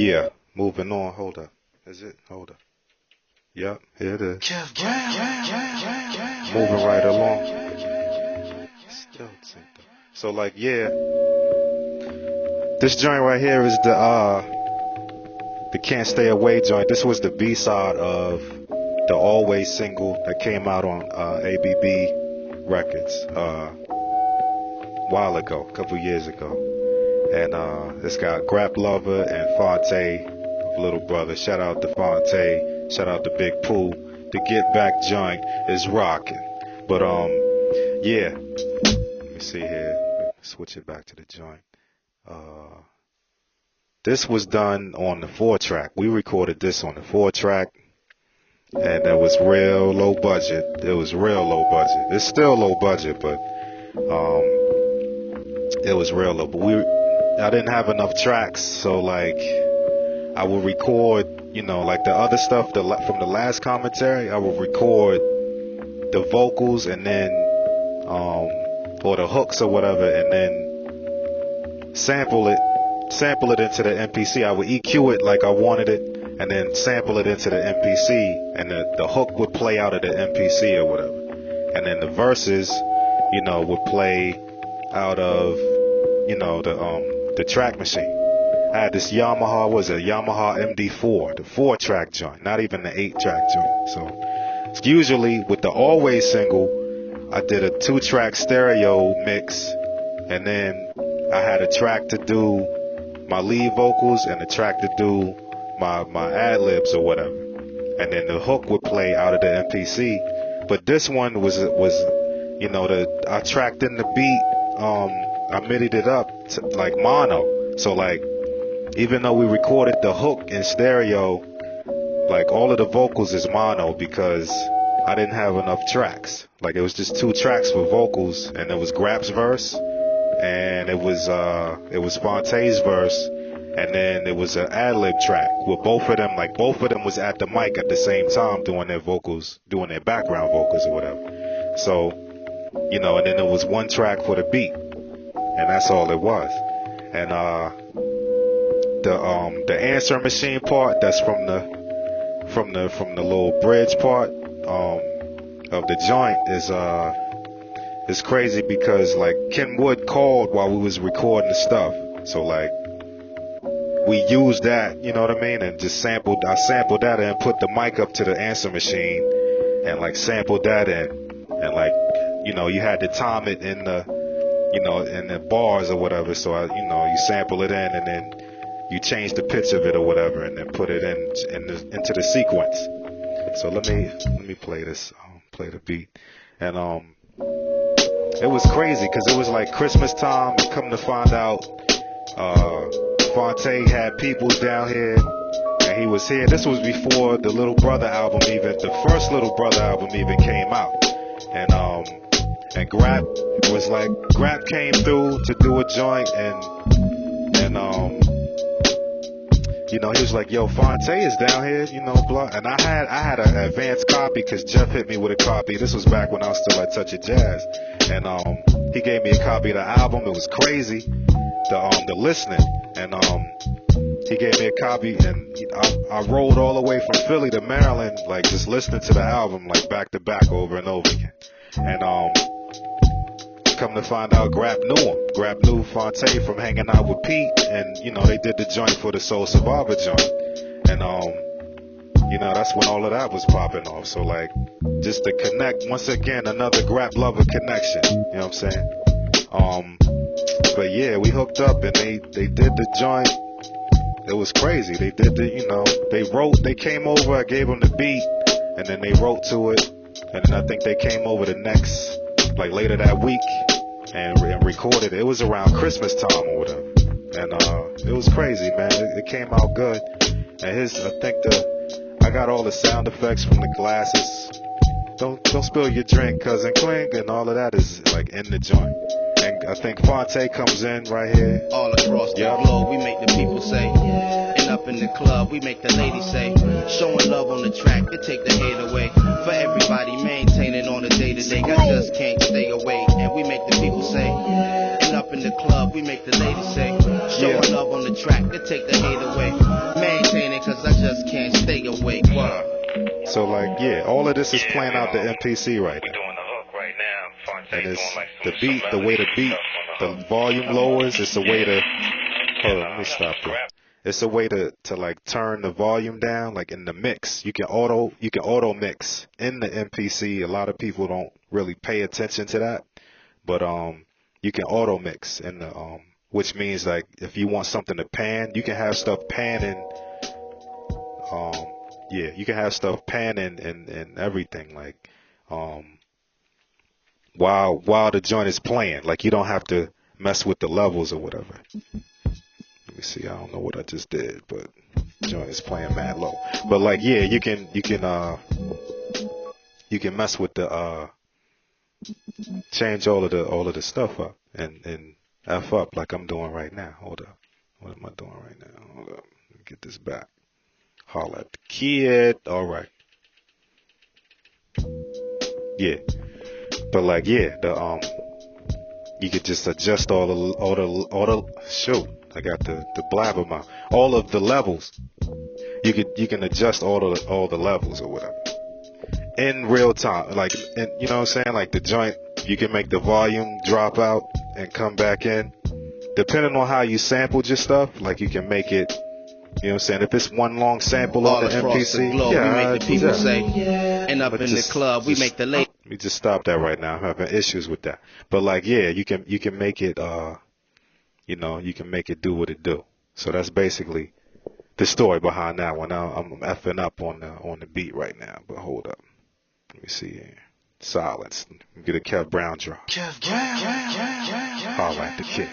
Yeah, moving on. Hold up. Is it? Hold up. Yep, here it is. Moving right along. Still synced up. So like, yeah, this joint right here is the Can't Stay Away joint. This was the B-side of the Always single that came out on ABB Records a while ago, a couple years ago. And it's got Grap Lover and Phonte, Little Brother. Shout out to Phonte. Shout out to Big Pooh. The Get Back joint is rocking. But yeah. Let me see here. Switch it back to the joint. This was done on the 4-track. We recorded this on the 4-track. And it was real low budget. It was real low budget. It's still low budget, but it was real low. But I didn't have enough tracks, so like I would record, you know, like the other stuff from the last commentary. I would record the vocals and then or the hooks or whatever, and then sample it into the MPC. I would EQ it like I wanted it, and then sample it into the MPC, and the hook would play out of the MPC or whatever, and then the verses, you know, would play out of, you know, the track machine. I had this Yamaha MD4, the 4-track joint, not even the 8-track joint. So usually with the Always single, I did a 2-track stereo mix, and then I had a track to do my lead vocals and a track to do my ad-libs or whatever. And then the hook would play out of the MPC. But this one was you know, I tracked in the beat, I midied it up to like mono. So like, even though we recorded the hook in stereo, like all of the vocals is mono because I didn't have enough tracks. Like it was just 2 tracks for vocals, and it was Grap's verse, and it was Phonte's verse, and then it was an ad-lib track with both of them. Like both of them was at the mic at the same time doing their vocals, doing their background vocals or whatever. So, you know, and then there was 1 track for the beat, and that's all it was. And the answer machine part, that's from the little bridge part of the joint is crazy because like Ken Wood called while we was recording the stuff, so like we used that, you know what I mean, and just I sampled that and put the mic up to the answer machine and like sampled that in, and like, you know, you had to time it in the, you know, in the bars or whatever, so you know, you sample it in and then you change the pitch of it or whatever, and then put it into the sequence. So let me play this, play the beat, and it was crazy because it was like Christmas time, and come to find out, Phonte had peoples down here, and he was here. This was before the Little Brother album even, the first Little Brother album even came out, and Grap was like, Grap came through to do a joint, and you know, he was like, yo, Phonte is down here, you know, blah. And I had an advanced copy because Jeff hit me with a copy. This was back when I was still at Touch of Jazz. And he gave me a copy of the album. It was crazy, the listening. And he gave me a copy, and I rolled all the way from Philly to Maryland, like just listening to the album, like back to back over and over again. And come to find out, Grap knew him. Grap knew Phonte from hanging out with Pete, and you know, they did the joint for the Soul Survivor joint, and you know, that's when all of that was popping off. So like, just to connect once again, another Grap Lover connection. You know what I'm saying? But yeah, we hooked up and they did the joint. It was crazy. They did the, you know, they came over. I gave them the beat, and then they wrote to it, and then I think they came over the next, like later that week, and recorded it. It was around Christmas time or whatever, and it was crazy, man. It came out good, and I got all the sound effects from the glasses. Don't spill your drink, cousin clink, and all of that is like in the joint. And I think Phonte comes in right here. All across the globe, we make the people say, and up in the club, we make the ladies say, showing love on the track to take the hate away. For everybody maintaining on the day-to-day, I just can't stay away. And we make the people say, and up in the club, we make the ladies say, showing love on the track to take the hate away. just can't stay awake. Word. So like, yeah, all of this is playing out the MPC right now. Doing the hook right now. And Fonte it's doing like the some beat, the way the beat, the volume lowers, it's a way to, hold on, let me stop there. It's a way to like turn the volume down, like in the mix. You can auto mix in the MPC. A lot of people don't really pay attention to that, but you can auto mix in the which means like if you want something to pan, you can have stuff panning. Yeah, you can have stuff panning and everything like while the joint is playing. Like you don't have to mess with the levels or whatever. Let me see. I don't know what I just did, but joint is playing mad low. But like, yeah, you can mess with the change all of the stuff up and F up like I'm doing right now. Hold up. What am I doing right now? Hold up. Let me get this back. Holla at the kid. All right. Yeah. But like, yeah, you could just adjust all the shoot. I got the blabber mouth. All of the levels. You can adjust all the levels or whatever in real time. Like, and you know what I'm saying? Like the joint, you can make the volume drop out and come back in. Depending on how you sampled your stuff, like you can make it. You know what I'm saying? If it's one long sample All on the across MPC, the globe, yeah, we make the people yeah. say, and up But in just- the club, we just- make the late. Let me just stop that right now. I'm having issues with that. But like, yeah, you can make it. You know, you can make it do what it do. So that's basically the story behind that one. Now I'm effing up on the beat right now. But hold up, let me see here. Silence. Get a Kev Brown drop. Holla at the kid.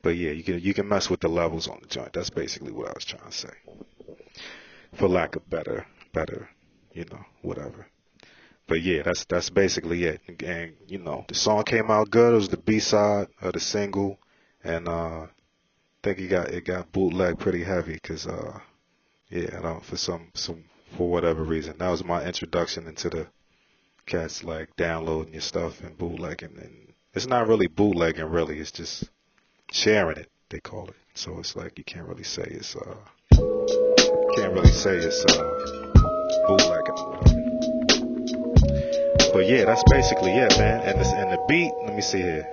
But yeah, you can mess with the levels on the joint. That's basically what I was trying to say. For lack of better, you know, whatever. But yeah, that's basically it. And you know, the song came out good. It was the B-side of the single, and I think it got bootleg pretty heavy because yeah, I don't, for whatever reason, that was my introduction into the cats like downloading your stuff and bootlegging. And it's not really bootlegging, really. It's just sharing it, they call it. So it's like you can't really say it's bootlegging or whatever. But yeah, that's basically it, man. And the beat, let me see here.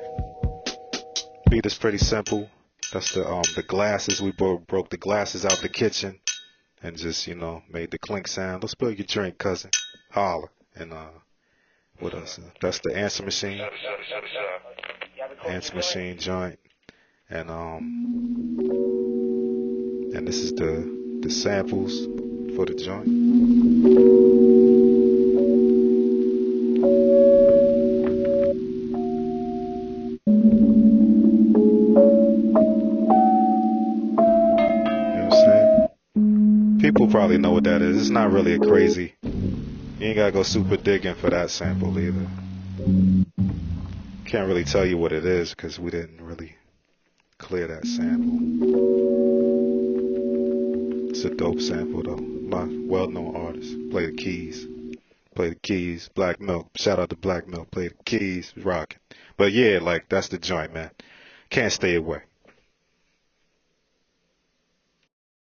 Beat is pretty simple. That's the glasses. We broke the glasses out the kitchen and just, you know, made the clink sound. Don't spill your drink, cousin. Holla. And what else? That's the answer machine. Answer machine joint. And this is the samples for the joint. You know what I'm saying? People probably know what that is. It's not really a crazy. You ain't gotta go super digging for that sample either. Can't really tell you what it is because we didn't really clear that sample. It's a dope sample though. My well-known artist. Play the keys. Black Milk. Shout out to Black Milk. Play the keys. Rocking. But yeah, like that's the joint, man. Can't stay away.